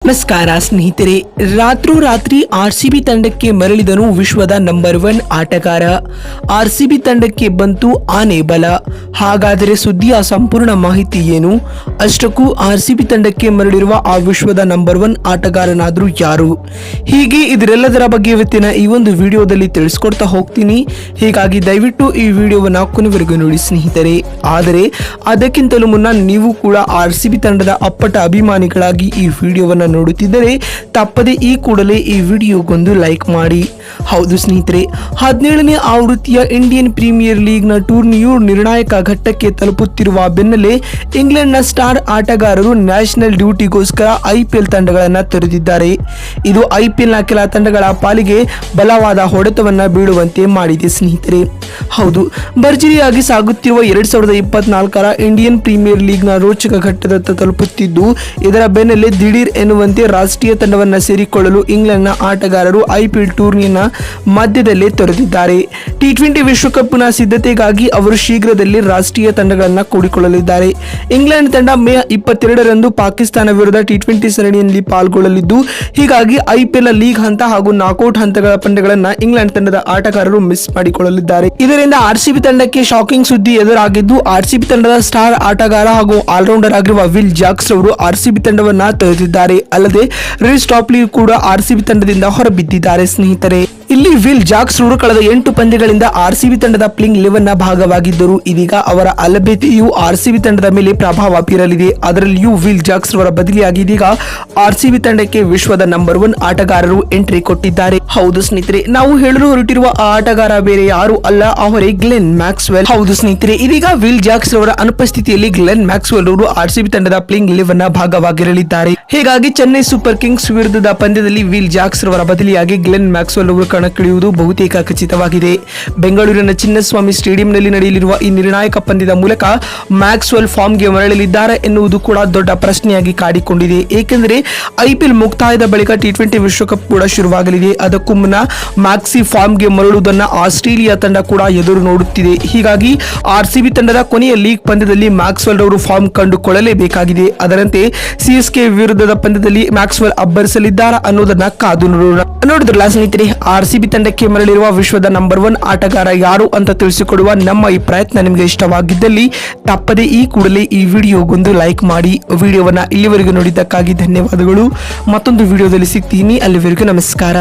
ನಮಸ್ಕಾರ ಸ್ನೇಹಿತರೆ, ರಾತ್ರೋರಾತ್ರಿ ಆರ್ಸಿಬಿ ತಂಡಕ್ಕೆ ಮರಳಿದನು ವಿಶ್ವದ ನಂಬರ್ 1 ಆಟಗಾರ. ಆರ್ಸಿಬಿ ತಂಡಕ್ಕೆ ಬಂತು ಆನೆ ಬಲ. ಹಾಗಾದರೆ ಸುದ್ದಿಯ ಸಂಪೂರ್ಣ ಮಾಹಿತಿ ಏನು? ಅಷ್ಟಕ್ಕೂ ಆರ್ಸಿಬಿ ತಂಡಕ್ಕೆ ಮರಳಿರುವ ಆ ವಿಶ್ವದ ನಂಬರ್ 1 ಆಟಗಾರನಾದ್ರೂ ಯಾರು? ಹೀಗೆ ಇದರೆಲ್ಲದರ ಬಗ್ಗೆ ಇವತ್ತಿನ ಈ ಒಂದು ವಿಡಿಯೋದಲ್ಲಿ ತಿಳಿಸ್ಕೊಡ್ತಾ ಹೋಗ್ತೀನಿ. ಹೀಗಾಗಿ ದಯವಿಟ್ಟು ಈ ವಿಡಿಯೋವನ್ನ ಕೊನೆವರೆಗೂ ನೋಡಿ ಸ್ನೇಹಿತರೆ. ಆದರೆ ಅದಕ್ಕಿಂತಲೂ ಮುನ್ನ ನೀವು ಕೂಡ ಆರ್ಸಿಬಿ ತಂಡದ ಅಪ್ಪಟ ಅಭಿಮಾನಿಗಳಾಗಿ ಈ ವಿಡಿಯೋವನ್ನ ನೋಡುತ್ತಿದ್ದರೆ ತಪ್ಪದೆ ಈ ಕೂಡಲೇ ಈ ವಿಡಿಯೋಗೊಂದು ಲೈಕ್ ಮಾಡಿ. ಹೌದು ಸ್ನೇಹಿತರೆ, 17ನೇ ಆವೃತ್ತಿಯ ಇಂಡಿಯನ್ ಪ್ರೀಮಿಯರ್ ಲೀಗ್ನ ಟೂರ್ನಿಯು ನಿರ್ಣಾಯಕ ಘಟ್ಟಕ್ಕೆ ತಲುಪುತ್ತಿರುವ ಬೆನ್ನಲ್ಲೇ ಇಂಗ್ಲೆಂಡ್ನ ಸ್ಟಾರ್ ಆಟಗಾರರು ನ್ಯಾಷನಲ್ ಡ್ಯೂಟಿಗೋಸ್ಕರ ಐಪಿಎಲ್ ತಂಡಗಳನ್ನು ತೊರೆದಿದ್ದಾರೆ. ಇದು ಐಪಿಎಲ್ನ ಕೆಲ ತಂಡಗಳ ಪಾಲಿಗೆ ಬಲವಾದ ಹೊಡೆತವನ್ನ ಬೀಳುವಂತೆ ಮಾಡಿದೆ ಸ್ನೇಹಿತರೆ. ಹೌದು, ಭರ್ಜರಿಯಾಗಿ ಸಾಗುತ್ತಿರುವ 2024ರ ಇಂಡಿಯನ್ ಪ್ರೀಮಿಯರ್ ಲೀಗ್ನ ರೋಚಕ ಘಟ್ಟದತ್ತ ತಲುಪುತ್ತಿದ್ದು, ಇದರ ಬೆನ್ನಲ್ಲೇ ದಿಢೀರ್ ಎನ್ನುವಂತೆ ರಾಷ್ಟ್ರೀಯ ತಂಡವನ್ನ ಸೇರಿಕೊಳ್ಳಲು ಇಂಗ್ಲೆಂಡ್ನ ಆಟಗಾರರು ಐಪಿಎಲ್ ಟೂರ್ನಿಯನ್ನ ಮಧ್ಯದಲ್ಲೇ ತೊರೆದಿದ್ದಾರೆ. ಟಿ20 ವಿಶ್ವಕಪ್ನ ಸಿದ್ಧತೆಗಾಗಿ ಅವರು ಶೀಘ್ರದಲ್ಲೇ ರಾಷ್ಟ್ರೀಯ ತಂಡಗಳನ್ನು ಕೂಡಿಕೊಳ್ಳಲಿದ್ದಾರೆ. ಇಂಗ್ಲೆಂಡ್ ತಂಡ ಮೇ 22ರಂದು ಪಾಕಿಸ್ತಾನ ವಿರುದ್ಧ ಟಿ20 ಸರಣಿಯಲ್ಲಿ ಪಾಲ್ಗೊಳ್ಳಲಿದ್ದು, ಹೀಗಾಗಿ ಐಪಿಎಲ್ ಲೀಗ್ ಹಂತ ಹಾಗೂ ನಾಕೌಟ್ ಹಂತಗಳ ಪಂದ್ಯಗಳನ್ನು ಇಂಗ್ಲೆಂಡ್ ತಂಡದ ಆಟಗಾರರು ಮಿಸ್ ಮಾಡಿಕೊಳ್ಳಲಿದ್ದಾರೆ. ಇದರಿಂದ ಆರ್ಸಿಬಿ ತಂಡಕ್ಕೆ ಶಾಕಿಂಗ್ ಸುದ್ದಿ ಎದುರಾಗಿದ್ದು, ಆರ್ಸಿಬಿ ತಂಡದ ಸ್ಟಾರ್ ಆಟಗಾರ ಹಾಗೂ ಆಲ್ರೌಂಡರ್ ಆಗಿರುವ ವಿಲ್ ಜಾಕ್ಸ್ ಅವರು ಆರ್ಸಿಬಿ ತಂಡವನ್ನ ತೊರೆದಿದ್ದಾರೆ. ಅಲ್ಲದೆ ರಿಸ್ ಟಾಪ್ಲಿ ಕೂಡ ಆರ್ಸಿಬಿ ತಂಡದಿಂದ ಹೊರಬಿದ್ದಿದ್ದಾರೆ ಸ್ನೇಹಿತರೆ. ಇಲ್ಲಿ ವಿಲ್ ಜಾಕ್ಸ್ ಅವರು ಕಳೆದ 8 ಪಂದ್ಯಗಳಿಂದ ಆರ್ಸಿಬಿ ತಂಡದ ಪ್ಲೇಯಿಂಗ್ 11ನ ಭಾಗವಾಗಿದ್ದರು. ಇದೀಗ ಅವರ ಅಲಭ್ಯತೆಯು ಆರ್ಸಿಬಿ ತಂಡದ ಮೇಲೆ ಪ್ರಭಾವ ಬೀರಲಿದೆ. ಅದರಲ್ಲಿಯೂ ವಿಲ್ ಜಾಕ್ಸ್ ಅವರ ಬದಲಿಯಾಗಿ ಇದೀಗ ಆರ್ಸಿಬಿ ತಂಡಕ್ಕೆ ವಿಶ್ವದ ನಂಬರ್ 1 ಆಟಗಾರರು ಎಂಟ್ರಿ ಕೊಟ್ಟಿದ್ದಾರೆ. ಹೌದು ಸ್ನೇಹಿತರೆ, ನಾವು ಹೇಳಲು ಹೊರಟಿರುವ ಆ ಆಟಗಾರ ಬೇರೆ ಯಾರು ಅಲ್ಲ, ಅವರೇ ಗ್ಲೆನ್ ಮ್ಯಾಕ್ಸ್ವೆಲ್. ಹೌದು ಸ್ನೇಹಿತರೆ, ಇದೀಗ ವಿಲ್ ಜಾಕ್ಸ್ ಅವರ ಅನುಪಸ್ಥಿತಿಯಲ್ಲಿ ಗ್ಲೆನ್ ಮ್ಯಾಕ್ಸ್ವೆಲ್ ಅವರು ಆರ್ಸಿಬಿ ತಂಡದ ಪ್ಲೇಯಿಂಗ್ 11ನ ಭಾಗವಾಗಿರಲಿದ್ದಾರೆ. ಹೀಗಾಗಿ ಚೆನ್ನೈ ಸೂಪರ್ ಕಿಂಗ್ಸ್ ವಿರುದ್ಧದ ಪಂದ್ಯದಲ್ಲಿ ವಿಲ್ ಜಾಕ್ಸ್ ಅವರ ಬದಲಿಯಾಗಿ ಗ್ಲೆನ್ ಮ್ಯಾಕ್ಸ್ವೆಲ್ ಅವರು ಕಣಕ್ಕಿಳಿಯುವುದು ಬಹುತೇಕ ಖಚಿತವಾಗಿದೆ. ಬೆಂಗಳೂರಿನ ಚಿನ್ನಸ್ವಾಮಿ ಸ್ಟೇಡಿಯಂನಲ್ಲಿ ನಡೆಯಲಿರುವ ಈ ನಿರ್ಣಾಯಕ ಪಂದ್ಯದ ಮೂಲಕ ಮ್ಯಾಕ್ಸ್ವೆಲ್ ಫಾರ್ಮ್ಗೆ ಮರಳಲಿದ್ದಾರೆ ಎನ್ನುವುದು ಕೂಡ ದೊಡ್ಡ ಪ್ರಶ್ನೆಯಾಗಿ ಕಾಡಿಕೊಂಡಿದೆ. ಏಕೆಂದರೆ ಐಪಿಎಲ್ ಮುಕ್ತಾಯದ ಬಳಿಕ ಟಿ20 ವಿಶ್ವಕಪ್ ಕೂಡ ಶುರುವಾಗಲಿದೆ. ಅದಕ್ಕೂ ಮುನ್ನ ಮ್ಯಾಕ್ಸಿ ಫಾರ್ಮ್ಗೆ ಮರಳುವುದನ್ನು ಆಸ್ಟ್ರೇಲಿಯಾ ತಂಡ ಕೂಡ ಎದುರು ನೋಡುತ್ತಿದೆ. ಹೀಗಾಗಿ ಆರ್ಸಿಬಿ ತಂಡದ ಕೊನೆಯ ಲೀಗ್ ಪಂದ್ಯದಲ್ಲಿ ಮ್ಯಾಕ್ಸ್ವೆಲ್ ಅವರು ಫಾರ್ಮ್ ಕಂಡುಕೊಳ್ಳಲೇಬೇಕಾಗಿದೆ. ಅದರಂತೆ ಸಿಎಸ್ಕೆ ವಿರುದ್ಧದ ಪಂದ್ಯದಲ್ಲಿ ಮ್ಯಾಕ್ಸ್ವೆಲ್ ಅಬ್ಬರಿಸಲಿದ್ದಾರಾ ಅನ್ನೋದನ್ನ ಕಾದು ನೋಡಿದ್ರಲ್ಲ ಸ್ನೇಹಿತರೆ. ಆರ್ಸಿಬಿ ತಂಡಕ್ಕೆ ಮರಳಿರುವ ವಿಶ್ವದ ನಂಬರ್ 1 ಆಟಗಾರ ಯಾರು ಅಂತ ತಿಳಿಸಿಕೊಡುವ ನಮ್ಮ ಈ ಪ್ರಯತ್ನ ನಿಮಗೆ ಇಷ್ಟವಾಗಿದ್ದಲ್ಲಿ ತಪ್ಪದೆ ಈ ಕೂಡಲೇ ಈ ವಿಡಿಯೋಗೊಂದು ಲೈಕ್ ಮಾಡಿ. ವಿಡಿಯೋವನ್ನ ಇಲ್ಲಿವರೆಗೂ ನೋಡಿದ್ದಕ್ಕಾಗಿ ಧನ್ಯವಾದಗಳು. ಮತ್ತೊಂದು ವಿಡಿಯೋದಲ್ಲಿ ಸಿಗ್ತೀನಿ. ಅಲ್ಲಿವರೆಗೂ ನಮಸ್ಕಾರ.